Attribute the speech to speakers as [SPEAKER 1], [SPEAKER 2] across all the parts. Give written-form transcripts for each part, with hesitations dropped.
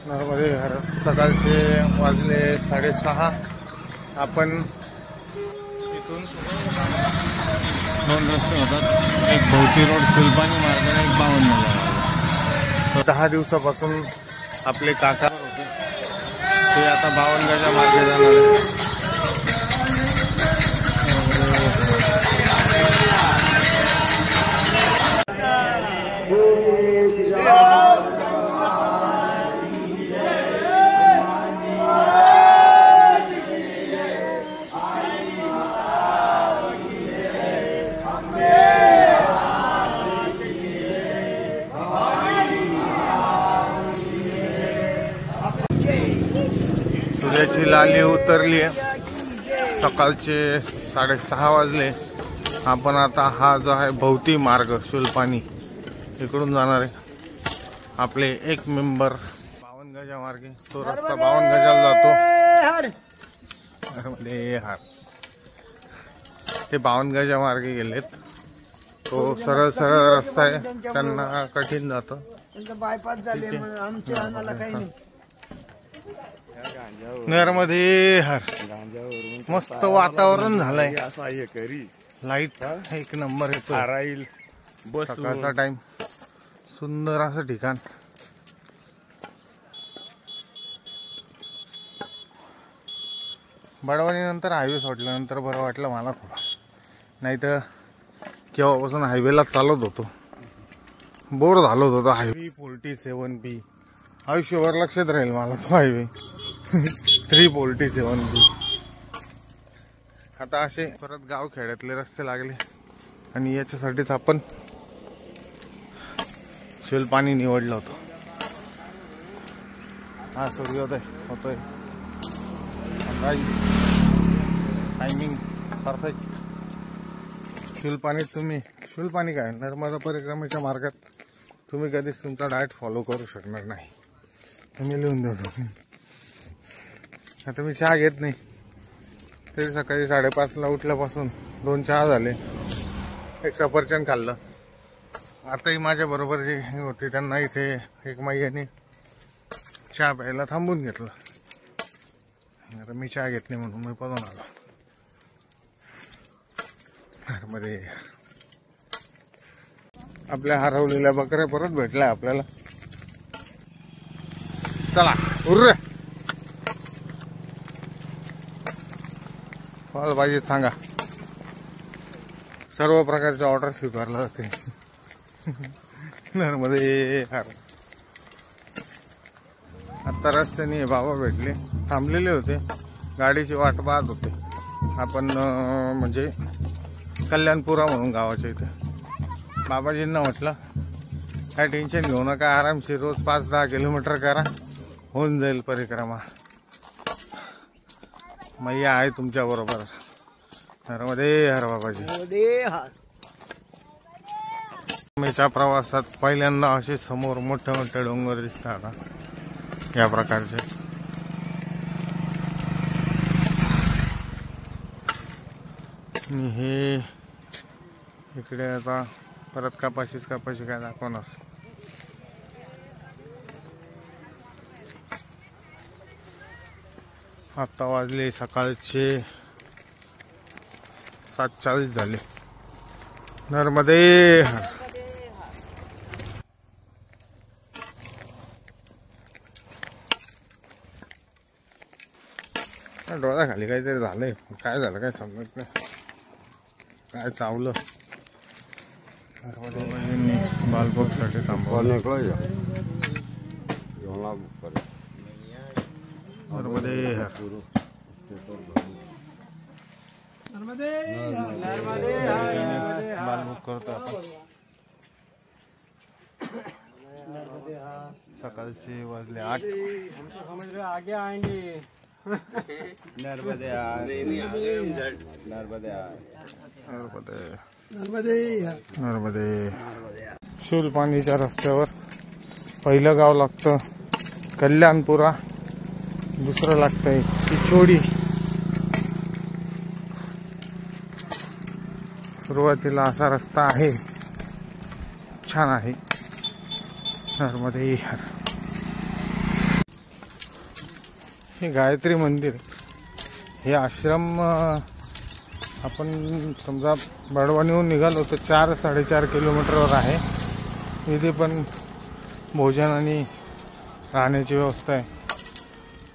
[SPEAKER 1] नर्मदे हर सकाळचे वाजले 6:30. आपण इथून 2 रस्ते होतात, एक भोवती रोड सुलपानी मार्ग आणि एक बावनगाव. 10 दिवसापासून आपले काका होते ते आता बावनगावच्या मार्गे जाणार आहे. सूर्याची लाली उतरली आहे. सकाळचे 6:30 वाजले. आपण आता हा जो आहे भोवती मार्ग शुलपानी इकडून जाणार आहे. आपले एक मेंबर बावनगावच्या मार्गे, तो रस्ता बावनगावला जातो. ते बावनगावच्या मार्गे गेलेत. तो सरळ सरळ रस्ता आहे, त्यांना कठीण जातं.
[SPEAKER 2] बायपास झाले आमच्या आम्हाला काही नाही.
[SPEAKER 1] नर्मदे हर मस्त वातावरण झालंय. लाईट एक नंबर येतो. सकाळचा टाइम, सुंदर असं ठिकाण. बडवानी नंतर हायवे सोडल्यानंतर बरं वाटलं मला थोडं. नाही तर केव्हापासून हायवेला चालत होतो, बोर झालो होतो. हायवे 47B आयुष्यभर लक्षात राहील मला तो हायवे. 347B. आता असे परत गाव खेड्यातले रस्ते लागले आणि याच्यासाठीच आपण शुलपानी निवडलं होतं. हा सूर्योदय होतोय. Timing perfect. शुलपानी काय नर्मदा परिक्रमेच्या मार्गात तुम्ही कधीच तुमचा डाएट फॉलो करू शकणार नाही. मी लिहून देतो. आता मी चहा घेत नाही, तरी सकाळी 5:30ला उठल्यापासून 2 चहा झाले, एक सफरचंद खाल्लं. आताही माझ्या बरोबर जे होते त्यांना इथे एक माईने चहा प्यायला थांबून घेतलं. आता मी चहा घेत नाही म्हणून मी पळून आलो. मध्ये आपल्या हरवलेल्या बकऱ्या परत भेटल्या आपल्याला. चला उर्रे फळ भाजी सांगा. सर्व प्रकारच्या ऑर्डर स्वीकारला जाते नर्मदे हर. आता रस्त्याने बाबा भेटले, थांबलेले होते, गाडीची वाट पाहत होते. आपण म्हणजे कल्याणपुरा म्हणून गावाच्या इथे. बाबाजींना म्हटलं काय टेन्शन घेऊ नका, आरामशीर रोज 5-10 किलोमीटर करा, होऊन जाईल परिक्रमा. मैया आहे तुमच्या बरोबर. नर्मदे हर बाबाजी. मीच्या प्रवासात पहिल्यांदा असे समोर मोठे मोठे डोंगर दिसतात या प्रकारचे. आणि हे इकडे आता परत कपाशी काय दाखवणार. आता वाजले सकाळचे 7:40 झाले. नर्मदे हर. डोळ्याखाली काहीतरी झालंय, काय झालं काय समजत नाही. काय चावलं. बालबोगसाठी थांबवलं. नर्मदे हर. बालबोग करतो आपण. सकाळचे वाजले 8.
[SPEAKER 2] आगे आएंगे.
[SPEAKER 3] नर्मदे
[SPEAKER 1] नर्मदे. शुलपानीच्या रस्त्यावर पहिलं गाव लागतं कल्याणपुरा, दुसरं लागतंय चिचोडी. सुरुवातीला असा रस्ता आहे, छान आहे. नर्मदे हर. हे गायत्री मंदिर आहे. हे आश्रम आपण समजा बडवानीहून निघालो तर 4-4.5 किलोमीटरवर आहे. इथे पण भोजन आणि राहण्याची व्यवस्था आहे.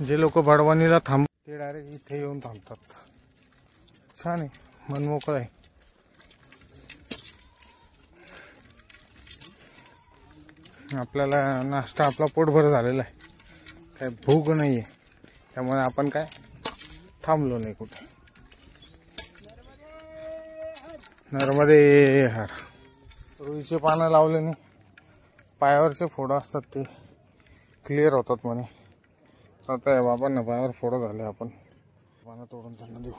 [SPEAKER 1] जे लोक बडवानीला ते डायरेक्ट इथे येऊन थांबतात. छान आहे, मनमोकळं आहे. आपल्याला नाश्ता आपला पोटभर झालेला आहे, काय भूक नाही आहे, त्यामुळे आपण काय थांबलो नाही कुठे. नर्मदे हर. रुईचे पानं लावल्याने पायावरचे फोडं असतात ते क्लिअर होतात म्हणे. आता या बाबांना पायावर फोडं झाले, आपण पानं तोडून त्यांना देऊ.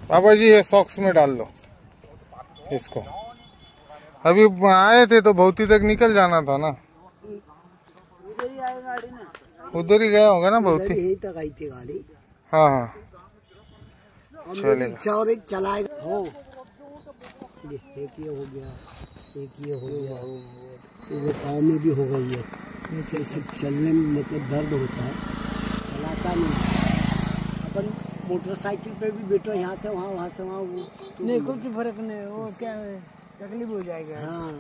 [SPEAKER 1] बाबा जी ये सॉक्स में डाल लो इसको. अभी आए थे तो भौती तक निकल जाना था ना.
[SPEAKER 2] उधर ही आए गाड़ी ना,
[SPEAKER 1] उधर ही गया होगा ना भौती.
[SPEAKER 2] यहीं तक आई थी गाड़ी.
[SPEAKER 1] हाँ हाँ
[SPEAKER 2] चलेगा. और एक चलाएगा. हो एक ये हो गया, एक ये हो गया, ये पाँव में भी हो गई है. ऐसे चलने में मतलब दर्द होता है, चलाता नहीं. अपन मोटरसाइकिल पे भी बैठो, यहाँ से वहाँ, वहाँ से वहाँ, नहीं कुछ फर्क नहीं. वो क्या है, तकलीफ हो जाएगा. हाँ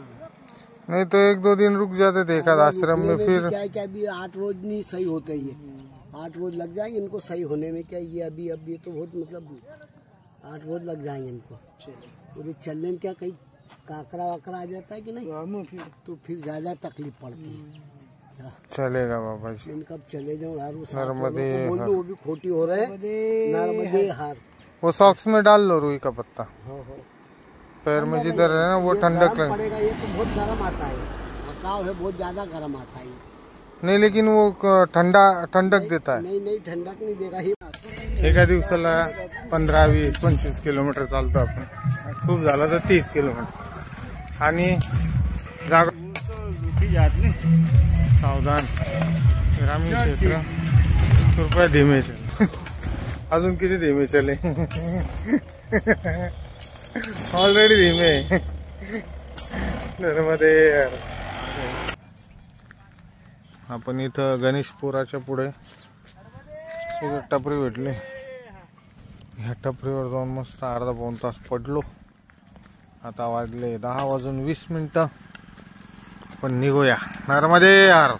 [SPEAKER 1] नहीं तो 1-2 दिन रुक जाते थे एक आध आश्रम में. फिर
[SPEAKER 2] क्या क्या अभी 8 रोज नहीं सही होते. ये 8 रोज लग जाएंगे इनको सही होने में. क्या ये अभी अभी तो बहुत मतलब 8 रोज लग जाएंगे इनको. पूरे चलने में क्या कहीं काकरा वाकरा आ जाता है कि नहीं, तो फिर ज्यादा तकलीफ पड़ती है.
[SPEAKER 1] चलेगा बाबा जी.
[SPEAKER 2] इनका चले जाओ यार.
[SPEAKER 1] नर्मदे
[SPEAKER 2] बोल दो, वो भी खोटी हो रहे हैं. नर्मदे हार.
[SPEAKER 1] वो सॉक्स में डाल लो रुई का पत्ता.
[SPEAKER 2] हो
[SPEAKER 1] पैर में जिधर है ना वो ठंडक लगे.
[SPEAKER 2] पड़ेगा. ये तो बहुत गर्म आता है, मकाव है, बहुत ज्यादा गर्म आता है.
[SPEAKER 1] नहीं लेकिन वो ठंडक देता है.
[SPEAKER 2] नहीं ठंडक नहीं देगा. ही
[SPEAKER 1] एका दिवसाला 15-20-25 किलोमीटर चालतो आपण. खूप झाला तर 30 किलोमीटर. आणि जागा सावधान. ग्रामीण क्षेत्र कृपया धीमे चल. अजून किती धीमे चले. ऑलरेडी धीमे. नर्मदे. आपण इथं गणेशपुराच्या पुढे टपरी भेटली. ह्या टपरीवर जाऊन मस्त अर्धा-पाऊण तास पडलो. आता वाजले 10:20. पण निघूया. नर्मदे यार.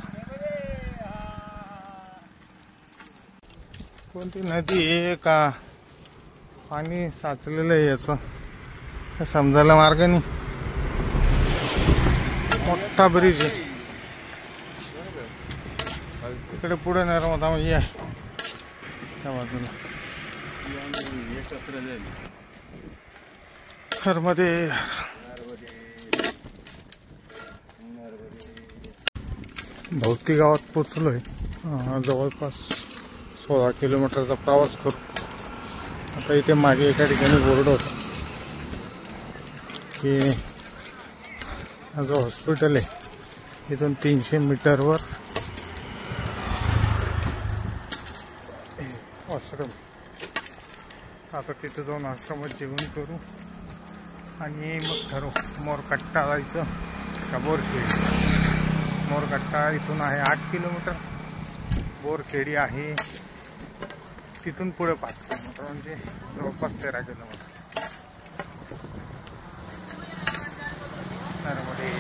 [SPEAKER 1] कोणती नदी आहे का पाणी साचलेलं आहे याचं समजायला मार्ग नाही. मोठा ब्रिज आहे तिकडे पुढे. नर्मदा मैया आहे त्या बाजूला. नर्मदे. भौती गावात पोचलोय. जवळपास 16 किलोमीटरचा प्रवास करू. आता इथे मागे एका ठिकाणी बोर्ड होता की जो हॉस्पिटल आहे इथून 300 मीटरवर आश्रम. आता तिथे जाऊन आश्रमात जेवण करू आणि मग ठरवू मोरकट्टा जायचं का बोरखेडी. मोरकट्टा इथून आहे 8 किलोमीटर. बोरखेडी आहे तिथून पुढे 5 किलोमीटर, म्हणजे जवळपास 13 किलोमीटर. नर्मदे.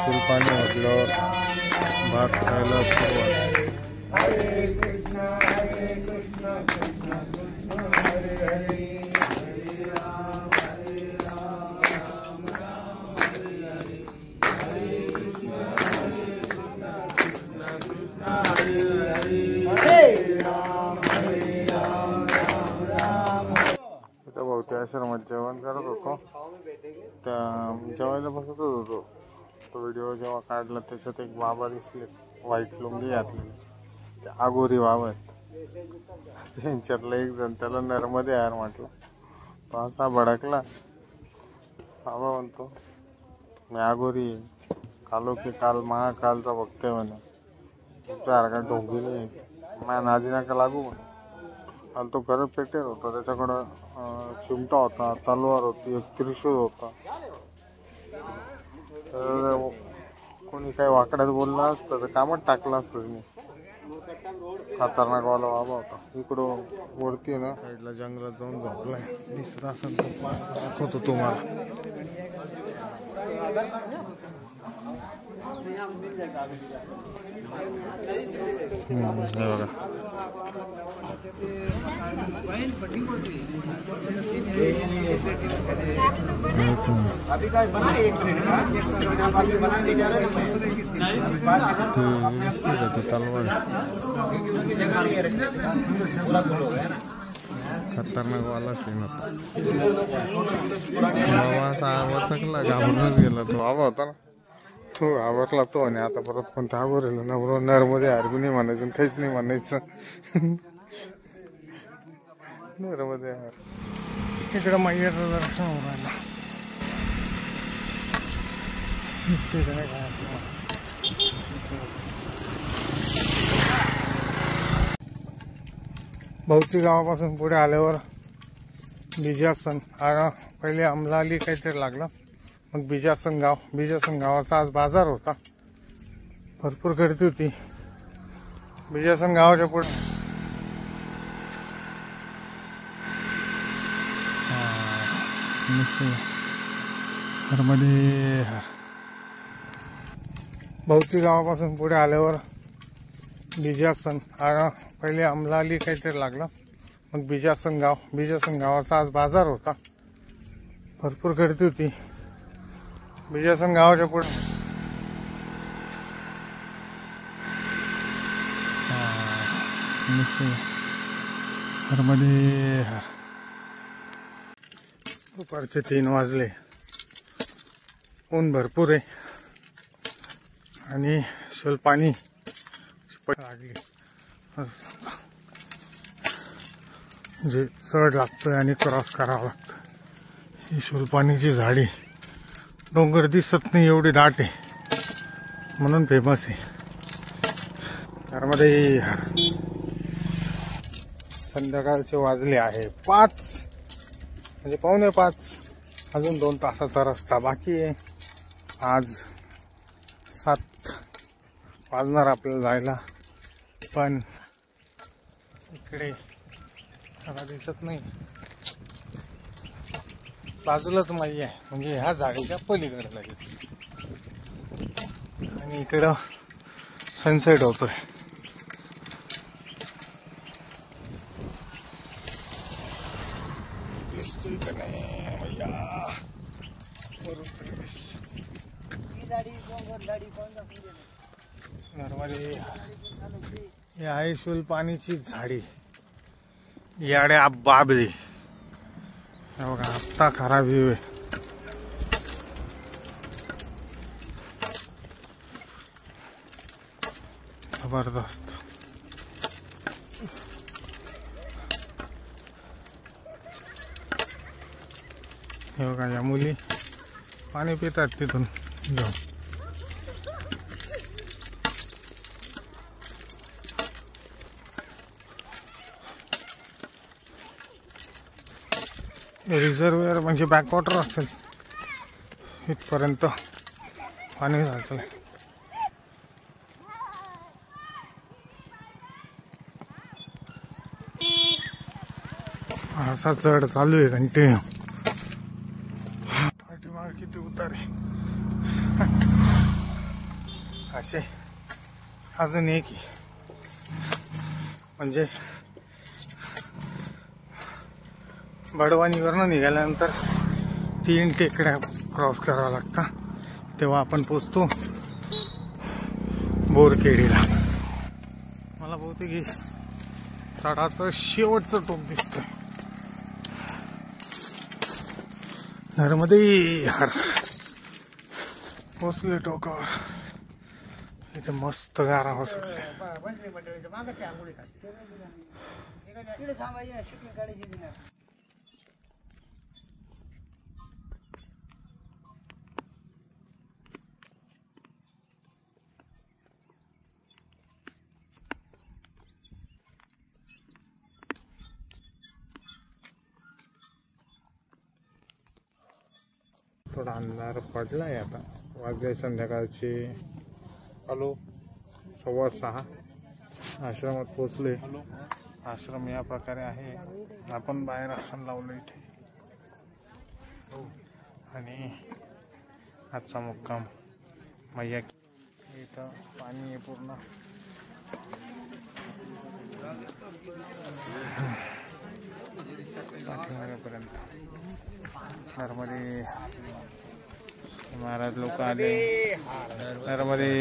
[SPEAKER 1] फुलपाणी म्हटलं भात खायला सुरुवात. बहुतेक आश्रमात जेवण करत होतो. त्या जेवायला बसतच होतो. तो व्हिडिओ जेव्हा काढला त्याच्यात एक बाबा दिसले व्हाईट लुंगी घातलेली. ते आगोरी बाबा आहेत. त्यांच्यातला एक जण त्याला नर्मदे यार म्हटलं. तो असा भडकला. बाबा म्हणतो मी आगोरी कालो की काल महाकालचा बघतोय म्हणे. तुमच्यासारखा ढोंगी नाही माझ्या नादी नाका लागू म्हणे. आणि तो गरज पेटेर होता. त्याच्याकडं चिमटा होता, तलवार होती, एक त्रिशूळ होता. तर कोणी काही वाकड्यात बोललं असतं तर कामात टाकलं असतं. मी खतरनाक वाला बाबा होता. इकडं वरती ना साईडला जंगलात जाऊन झोपलाय. दिसत असेल तो दाखवतो तुम्हाला. हे बघा तलवार खतरनाक वाला सीन होता. बाबा असा आवडला घाबरूनच गेला. तो बाबा होता ना तो आवरला तो. आणि आता परत कोणता आवरला ना बरोबर नर्मदे आरबी नाही म्हणायचं काहीच नाही म्हणायचं. नर्मदे यार इकडं मैयाचं दर्शन होऊन राहिला. भौती गावापासून पुढे आल्यावर बिजासन पहिले अमलाली काहीतरी लागलं. मग बिजासन गावाचा आज बाजार होता. भरपूर गर्दी होती. बिजासन गावाच्या पुढे मध्ये भौती गावापासून पुढे आल्यावर बिजासन पहिले अमलाली काहीतरी लागलं. मग बिजासन गावाचा आज बाजार होता. भरपूर गर्दी होती. बिजासन गावाच्या पुढे मध्ये दुपारचे 3 वाजले. ऊन भरपूर आहे आणि पाणी लागले. जे चढ लागतोय आणि क्रॉस करावं लागतं. ही शोलपाणीची झाडी डोंगर दिसत नाही एवढी दाट आहे म्हणून फेमस आहे. त्यामध्ये संध्याकाळचे वाजले आहे 5 म्हणजे 4:45. अजून 2 तासाचा रस्ता बाकी आहे. आज 7 वाजणार आपल्याला जायला. पण इकडे मला दिसत नाही. बाजूलाच माई आहे म्हणजे ह्या झाडीच्या पलीकडे लगेच. आणि इकडं सनसेट होतोय. दिसतोय का नाही हे आहे शोलपाणीची झाडी. याड्या बाबरी बघा आत्ता खराब व्ह्यू आहे. जबरदस्त. हे बघा या मुली पाणी पितात तिथून जाऊन. रिझर्वेअर म्हणजे बॅकवॉटर असेल. इथपर्यंत पाणी जायचं. असा चढ चालू आहे कंटिन्यू. पाठीमाग किती उतारे असे. अजून एक म्हणजे बडवानीवरनं निघाल्यानंतर 3 टेकड्या क्रॉस कराव्या लागतात. तेव्हा आपण पोचतो बोरखेडीला. मला बहुतेक चढाचं शेवटचं टोक दिसतंय. नर्मदे हर पोचले टोकावर. इथे मस्त गारा सुटले. थोडा अंधार पडलाय आता. वाजले संध्याकाळचे 6:15. आश्रमात पोचले. आश्रम या प्रकारे आहे. आपण बाहेर आसन लावलं इथे आणि आजचा मुक्काम मैया. इथं पाणी आहे पूर्ण. पाठीमागेपर्यंत नर्मदे महाराज लोक आले. नर्मदे.